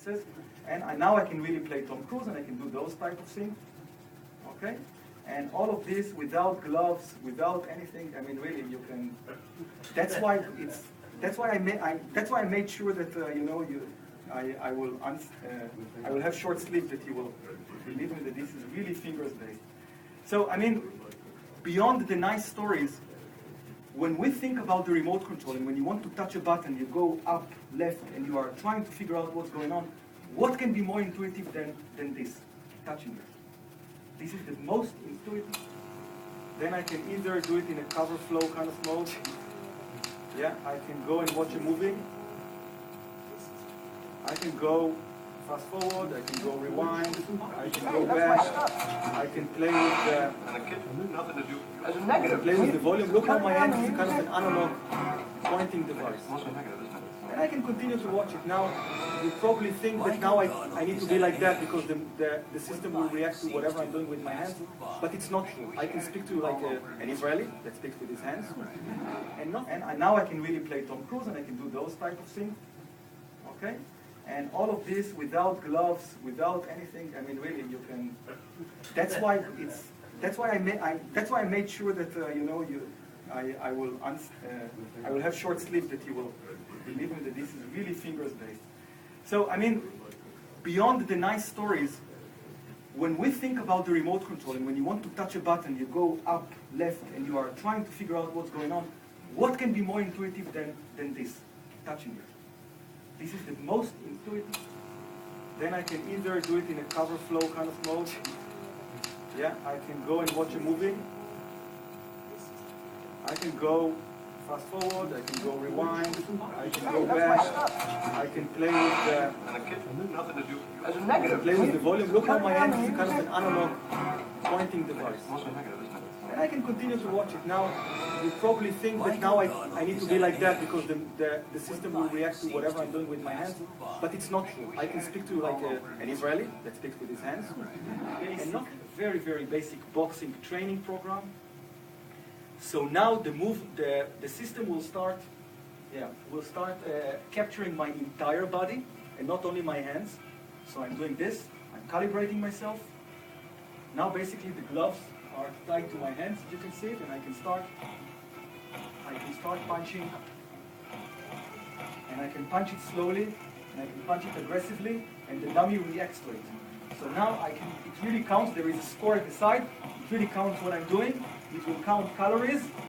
faces, and now I can really play Tom Cruise, and I can do those type of things. Okay, and all of this without gloves, without anything. I mean, really, you can. That's why it's. That's why I made sure that I will have short sleeve, that you will believe me that this is really fingers based. So I mean, beyond the nice stories, when we think about the remote control, and when you want to touch a button, you go up, left, and you are trying to figure out what's going on, what can be more intuitive than this, touching it? This is the most intuitive. Then I can either do it in a cover flow kind of mode. Yeah, I can go and watch a movie. I can go fast forward, I can go rewind, I can go back, I can play with the, volume. Look how my hand is kind of an analog pointing device. And I can continue to watch it. Now, you probably think that now I need to be like that because the system will react to whatever I'm doing with my hands, but it's not true. I can speak to you like an Israeli that speaks with his hands, and now I can really play Tom Cruise, and I can do those type of things. Okay? And all of this without gloves, without anything. I mean, really, you can. That's why it's. That's why I made sure that I will have short sleeve, that you will believe me that this is really fingers based. So I mean, beyond the nice stories, when we think about the remote control, and when you want to touch a button, you go up, left, and you are trying to figure out what's going on, what can be more intuitive than this, touching it? This is the most intuitive. Then I can either do it in a cover flow kind of mode. Yeah, I can go and watch a movie. I can go fast forward, I can go rewind, I can go back, I can play with the, volume. Look how my hand is kind of an analog pointing device. And I can continue to watch it. Now, you probably think that now I need to be like that because the system will react to whatever I'm doing with my hands, but it's not true. I can speak to you like an Israeli that speaks with his hands, and not a very, very basic boxing training program. So now the system will start capturing my entire body and not only my hands. So I'm doing this, I'm calibrating myself. Now basically the gloves are tied to my hands, you can see it, and I can start punching, and I can punch it slowly, and I can punch it aggressively, and the dummy reacts to it. So now it really counts. There is a score at the side. It really counts what I'm doing. It will count calories.